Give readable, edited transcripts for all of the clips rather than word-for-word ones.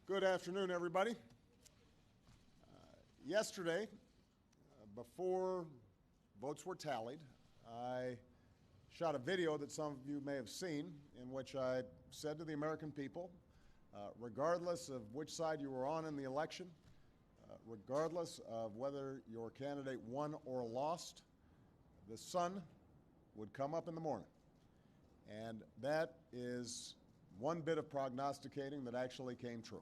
Good afternoon, everybody. Yesterday, before votes were tallied, I shot a video that some of you may have seen in which I said to the American people, regardless of which side you were on in the election, regardless of whether your candidate won or lost, the sun would come up in the morning. And that is one bit of prognosticating that actually came true.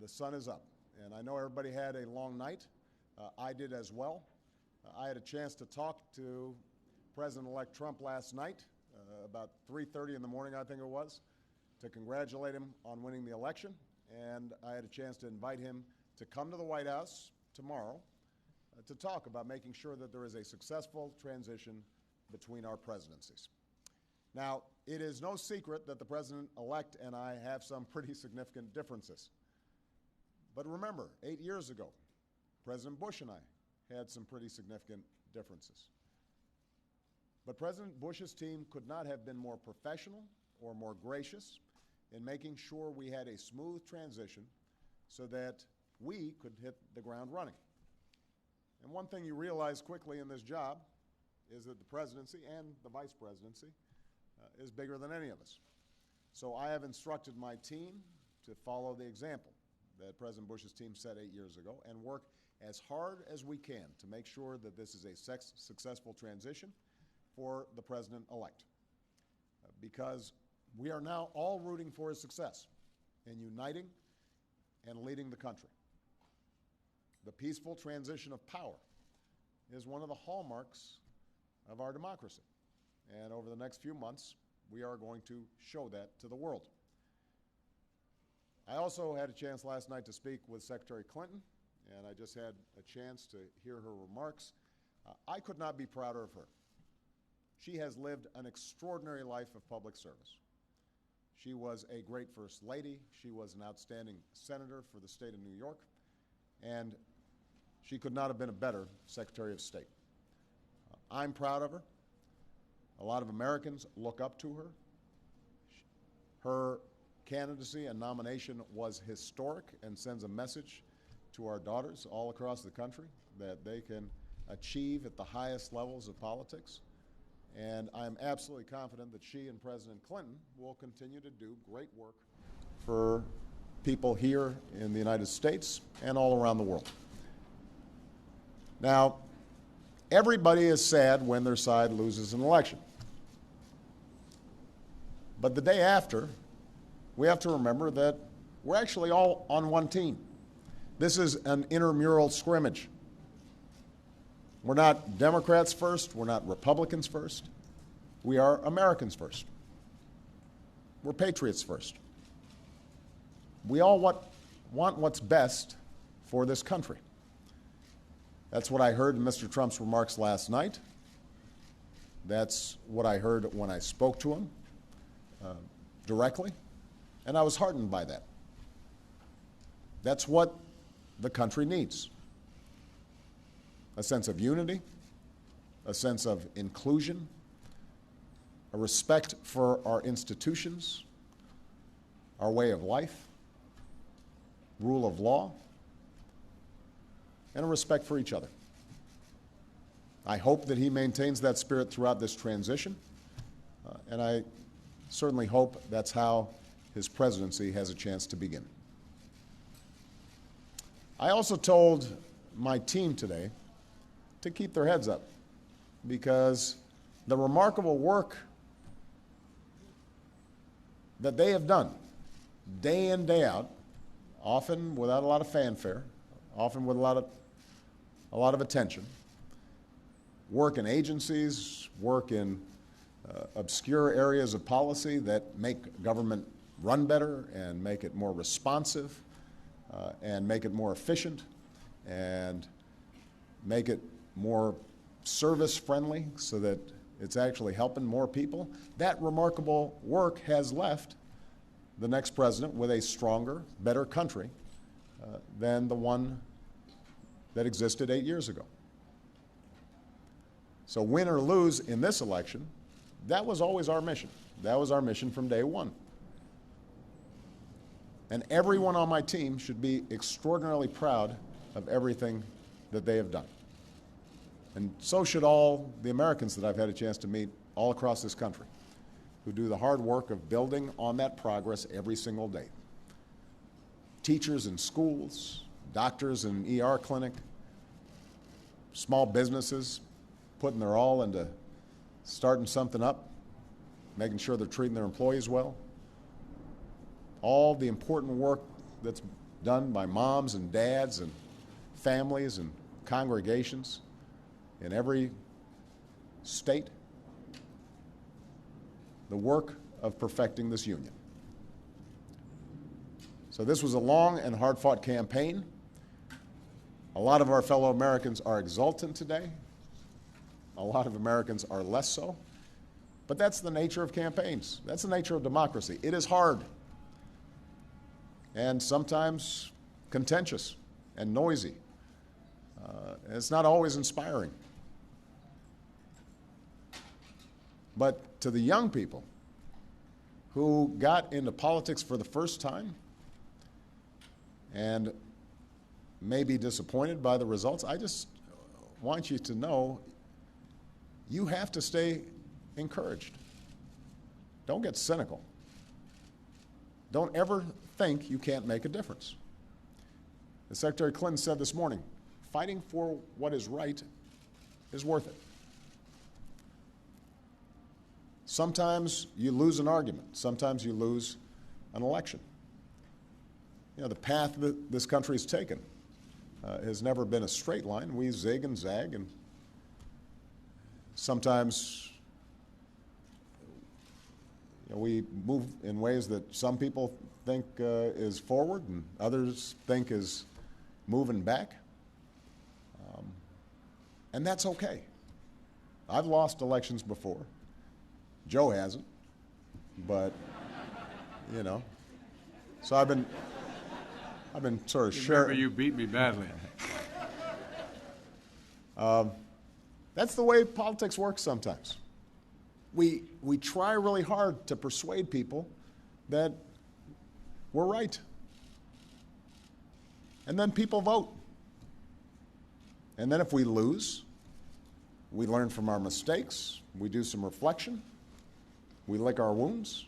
The sun is up. And I know everybody had a long night. I did as well. I had a chance to talk to President-elect Trump last night, about 3:30 in the morning, I think it was, to congratulate him on winning the election. And I had a chance to invite him to come to the White House tomorrow to talk about making sure that there is a successful transition between our presidencies. Now, it is no secret that the President-elect and I have some pretty significant differences. But remember, 8 years ago, President Bush and I had some pretty significant differences. But President Bush's team could not have been more professional or more gracious in making sure we had a smooth transition so that we could hit the ground running. And one thing you realize quickly in this job is that the presidency and the vice presidency is bigger than any of us. So I have instructed my team to follow the example that President Bush's team set 8 years ago and work as hard as we can to make sure that this is a successful transition for the President-elect. Because we are now all rooting for his success in uniting and leading the country. The peaceful transition of power is one of the hallmarks of our democracy. And over the next few months, we are going to show that to the world. I also had a chance last night to speak with Secretary Clinton, and I just had a chance to hear her remarks. I could not be prouder of her. She has lived an extraordinary life of public service. She was a great First Lady. She was an outstanding senator for the state of New York, and she could not have been a better Secretary of State. I'm proud of her. A lot of Americans look up to her. Her candidacy and nomination was historic and sends a message to our daughters all across the country that they can achieve at the highest levels of politics. And I'm absolutely confident that she and President Clinton will continue to do great work for people here in the United States and all around the world. Now, everybody is sad when their side loses an election. But the day after, we have to remember that we're actually all on one team. This is an intramural scrimmage. We're not Democrats first. We're not Republicans first. We are Americans first. We're patriots first. We all want what's best for this country. That's what I heard in Mr. Trump's remarks last night. That's what I heard when I spoke to him directly, and I was heartened by that. That's what the country needs. A sense of unity, a sense of inclusion, a respect for our institutions, our way of life, rule of law, and a respect for each other. I hope that he maintains that spirit throughout this transition, and I certainly hope that's how his presidency has a chance to begin. I also told my team today to keep their heads up, because the remarkable work that they have done day in, day out, often without a lot of fanfare, often with a lot of attention, work in agencies, work in obscure areas of policy that make government run better and make it more responsive and make it more efficient and make it more service-friendly so that it's actually helping more people. That remarkable work has left the next president with a stronger, better country than the one that existed 8 years ago. So win or lose in this election, that was always our mission. That was our mission from day one. And everyone on my team should be extraordinarily proud of everything that they have done. And so should all the Americans that I've had a chance to meet all across this country, who do the hard work of building on that progress every single day. Teachers in schools, doctors in ER clinic, small businesses putting their all into starting something up, making sure they're treating their employees well. All the important work that's done by moms and dads and families and congregations in every state. The work of perfecting this union. So this was a long and hard-fought campaign. A lot of our fellow Americans are exultant today. A lot of Americans are less so. But that's the nature of campaigns. That's the nature of democracy. It is hard and sometimes contentious and noisy. And it's not always inspiring. But to the young people who got into politics for the first time and may be disappointed by the results, I just want you to know you have to stay encouraged. Don't get cynical. Don't ever think you can't make a difference. As Secretary Clinton said this morning, fighting for what is right is worth it. Sometimes you lose an argument. Sometimes you lose an election. You know, the path that this country has taken has never been a straight line. We zig and zag, and sometimes we move in ways that some people think is forward and others think is moving back. And that's okay. I've lost elections before. Joe hasn't, but, you know. So I've been sort of sharing. Remember, you beat me badly. That's the way politics works sometimes. We try really hard to persuade people that we're right. And then people vote. And then if we lose, we learn from our mistakes, we do some reflection, we lick our wounds,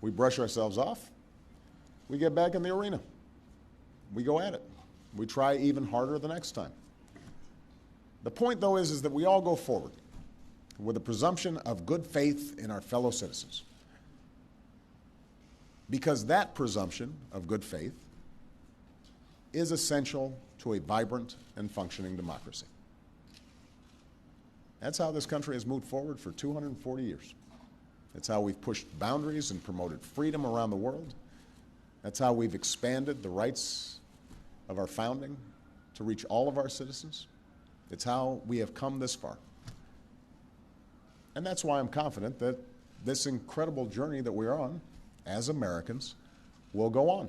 we brush ourselves off, we get back in the arena. We go at it. We try even harder the next time. The point, though, is that we all go forward with a presumption of good faith in our fellow citizens. Because that presumption of good faith is essential to a vibrant and functioning democracy. That's how this country has moved forward for 240 years. That's how we've pushed boundaries and promoted freedom around the world. That's how we've expanded the rights of our founding to reach all of our citizens. It's how we have come this far. And that's why I'm confident that this incredible journey that we're on as Americans will go on.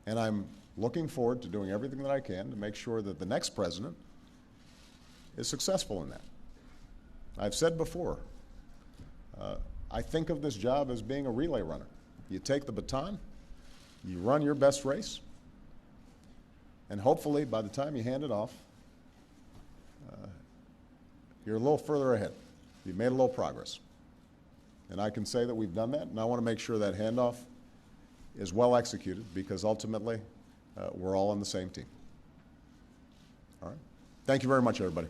And I'm looking forward to doing everything that I can to make sure that the next president is successful in that. I've said before, I think of this job as being a relay runner. You take the baton, you run your best race, and hopefully by the time you hand it off, you're a little further ahead. You've made a little progress. And I can say that we've done that, and I want to make sure that handoff is well executed because ultimately we're all on the same team. All right? Thank you very much, everybody.